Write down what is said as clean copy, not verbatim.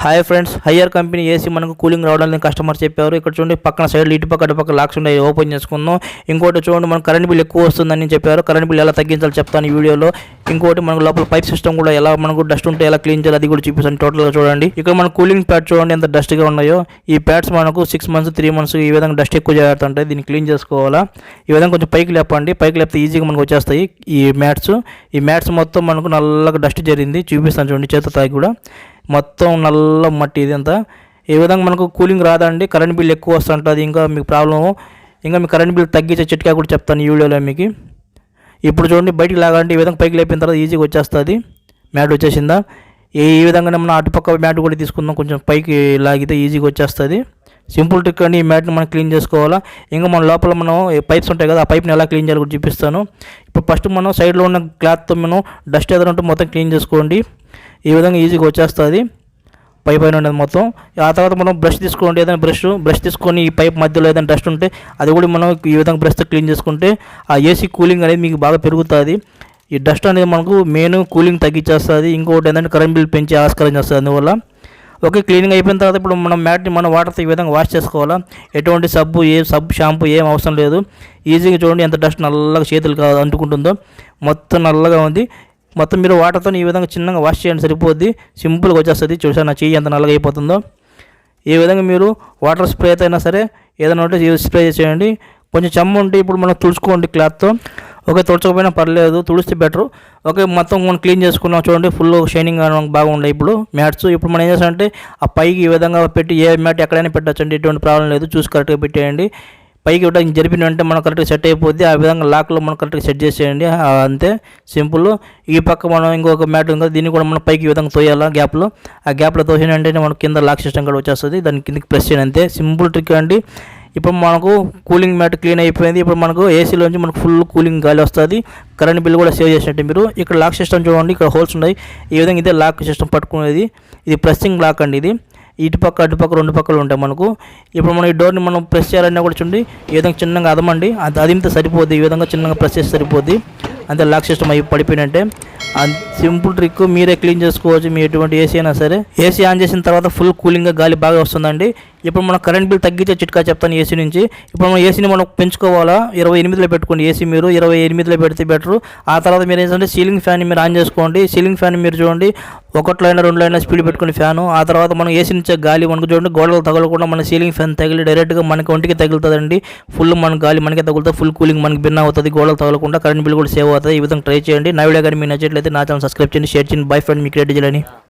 Hi friends, higher company AC మనకు cooling రావడానికి customer చెప్పారు. ఇక్కడ చూడండి, పక్కన సైడ్ ఇటు పక్క అటు పక్క లాక్స్ ఉన్నాయి, ఓపెన్ చేసుకుందాం. ఇంకోటి చూడండి, మనకు కరెంట్ బిల్ ఎక్కువ వస్తుందని చెప్పారు. కరెంట్ బిల్ ఎలా తగ్గించాలో చెప్తాను ఈ వీడియోలో. ఇంకోటి మనకు లోపల పైప్ సిస్టమ్ కూడా ఎలా మనకు డస్ట్ ఉంటే ఎలా క్లీన్ చేయాలి అది కూడా చూపిస్తాను టోటల్గా. చూడండి, ఇక్కడ మన కూలింగ్ ప్యాడ్ చూడండి ఎంత డస్ట్గా ఉన్నాయో. ఈ ప్యాడ్స్ మనకు 6 months 3 months ఈ విధంగా డస్ట్ ఎక్కువ చేస్తుంటాయి. దీన్ని క్లీన్ చేసుకోవాలా. ఈ విధంగా కొంచెం పైకి లేపండి, పైకి లేపితే ఈజీగా మనకు వచ్చేస్తాయి ఈ మ్యాట్స్ మొత్తం మనకు నల్లగా డస్ట్ జరిగింది. చూపిస్తాను చూడండి, చేత తాగి కూడా మొత్తం నల్ల మట్టి ఇది అంతా. ఈ విధంగా మనకు కూలింగ్ రాదండి, కరెంట్ బిల్ ఎక్కువ వస్తుంటుంది. ఇంకా మీకు ప్రాబ్లము, ఇంకా మీకు కరెంట్ బిల్ తగ్గించే చిట్కా కూడా చెప్తాను ఈ వీడియోలో మీకు. ఇప్పుడు చూడండి, బయటికి లాగండి, ఈ విధంగా పైకి లేపిన తర్వాత ఈజీగా వచ్చేస్తుంది. మ్యాట్ వచ్చేసిందా? ఈ విధంగానే మనం అటుపక్క మ్యాట్ కూడా తీసుకుందాం, కొంచెం పైకి లాగితే ఈజీగా వచ్చేస్తుంది. సింపుల్ ట్రిక్ అండి. ఈ మ్యాట్ని మనం క్లీన్ చేసుకోవాలా. ఇంకా మన లోపల మనం పైప్స్ ఉంటాయి కదా, ఆ పైప్ని ఎలా క్లీన్ చేయాలి కూడా చూపిస్తాను. ఇప్పుడు ఫస్ట్ మనం సైడ్లో ఉన్న క్లాత్తో మనం డస్ట్ ఏదైనా ఉంటే మొత్తం క్లీన్ చేసుకోండి. ఈ విధంగా ఈజీగా వచ్చేస్తుంది పైప్ పైన ఉండేది మొత్తం. ఆ తర్వాత మనం బ్రష్ తీసుకోండి, ఏదైనా బ్రష్ తీసుకొని ఈ పైప్ మధ్యలో ఏదైనా డస్ట్ ఉంటే అది కూడా మనం ఈ విధంగా బ్రష్తో క్లీన్ చేసుకుంటే ఆ ఏసీ కూలింగ్ అనేది మీకు బాగా పెరుగుతుంది. ఈ డస్ట్ అనేది మనకు మెయిన్ కూలింగ్ తగ్గించేస్తుంది. ఇంకొకటి ఏంటంటే కరెంట్ బిల్ పెంచి ఆస్కారం చేస్తుంది. అందువల్ల ఓకే, క్లీనింగ్ అయిపోయిన తర్వాత ఇప్పుడు మనం మ్యాట్ని మనం వాటర్తో ఈ విధంగా వాష్ చేసుకోవాలా. ఎటువంటి సబ్బు షాంపూ ఏం అవసరం లేదు. ఈజీగా చూడండి ఎంత డస్ట్ నల్లగా చేతులు అంటుకుంటుందో, మొత్తం నల్లగా ఉంది. మొత్తం మీరు వాటర్తో ఈ విధంగా చిన్నగా వాష్ చేయండి, సరిపోద్ది. సింపుల్గా వచ్చేస్తుంది. చూసాను నా చెయ్యి ఎంత నల్లగా అయిపోతుందో. ఈ విధంగా మీరు వాటర్ స్ప్రే అయినా సరే ఏదైనా ఉంటే స్ప్రే చేయండి. కొంచెం చెమ్మ ఉంటే ఇప్పుడు మనం తుడుచుకోండి క్లాత్తో. ఓకే, తుడచకపోయినా పర్లేదు, తుడిస్తే బెటర్. ఓకే, మొత్తం మనం క్లీన్ చేసుకున్నాం. చూడండి, ఫుల్ షైనింగ్ బాగుండే ఇప్పుడు మ్యాట్స్. ఇప్పుడు మనం ఏం చేస్తామంటే ఆ పైకి ఈ విధంగా పెట్టి ఏ మ్యాట్ ఎక్కడైనా పెట్టచ్చండి, ఎటువంటి ప్రాబ్లం లేదు. చూసి కరెక్ట్గా పెట్టేయండి. పైకి ఇవ్వడానికి జరిపిన అంటే మనం కరెక్ట్గా సెట్ అయిపోద్ది. ఆ విధంగా లాక్లో మనం కరెక్ట్గా సెట్ చేసేయండి, అంతే సింపుల్. ఈ పక్క మనం ఇంకొక మ్యాట్ ఉంది, దీన్ని కూడా మనం పైకి ఈ విధంగా తోయాలా గ్యాప్లో. ఆ గ్యాప్లో తోసినంటే మనకు కింద లాక్ సిస్టమ్ కూడా వచ్చేస్తుంది. దాని కిందకి ప్రెస్ చేయండి, అంతే సింపుల్ ట్రిక్ అండి. ఇప్పుడు మనకు కూలింగ్ మ్యాట్ క్లీన్ అయిపోయింది. ఇప్పుడు మనకు ఏసీలోంచి మనకు ఫుల్ కూలింగ్ గాలి వస్తుంది. కరెంట్ బిల్ కూడా సేవ్ చేసినట్టు మీరు. ఇక్కడ లాక్ సిస్టమ్ చూడండి, ఇక్కడ హోల్స్ ఉన్నాయి. ఈ విధంగా ఇదే లాక్ సిస్టమ్ పట్టుకునేది. ఇది ప్రెస్సింగ్ లాక్ అండి. ఇది ఇటుపక్క అటుపక్క 2 పక్కలు ఉంటాయి మనకు. ఇప్పుడు మనం ఈ డోర్ని మనం ప్రెస్ చేయాలన్నా కూడా చూడండి, ఈ విధంగా చిన్నగా అదమండి, అదిమితే సరిపోద్ది. ఈ విధంగా చిన్నగా ప్రెస్ చేస్తే సరిపోద్ది, అంతే. లాక్ సిస్టమ్ అవి పడిపోయినట్టే. సింపుల్ ట్రిక్, మీరే క్లీన్ చేసుకోవచ్చు మీ ఎటువంటి ఏసీ అయినా సరే. ఏసీ ఆన్ చేసిన తర్వాత ఫుల్ కూలింగ్గా గాలి బాగా వస్తుందండి. ఇప్పుడు మనం కరెంట్ బిల్ తగ్గించే చిట్కా చెప్తాను ఏసీ నుంచి. ఇప్పుడు మనం ఏసీని మనం పెంచుకోవాలా. 28లో పెట్టుకోండి ఏసీ. మీరు 28లో పెడితే బెటరు. ఆ తర్వాత మీరు ఏంటంటే సీలింగ్ ఫ్యాన్ మీరు ఆన్ చేసుకోండి. సీలింగ్ ఫ్యాన్ మీరు చూడండి 1 అయినా 2 అయినా స్పీడ్ పెట్టుకుని ఫ్యాను. ఆ తర్వాత మనం ఏసీ నుంచే గాలి మనకు చూడండి గోడలు తగలకుండా మన సీలింగ్ ఫ్యాన్ తగిలి డైరెక్ట్గా మనకి ఒంటికి తగులుతుందండి. ఫుల్ మన గాలి మనకి తగులుతుంది, ఫుల్ కూలింగ్ మనకి భిన్న అవుతుంది. గోడలు తగలకుండా కరెంట్ బిల్ కూడా సేవ్ అవుతుంది. ఈ విధంగా ట్రై చేయండి. నా వీడియో కానీ మీకు నచ్చట్లయితే నా ఛానల్ సబ్స్క్రైబ్ చేయండి, షేర్ చేయండి. బై ఫ్రెండ్, మీ క్రియేట్ చేయాలని.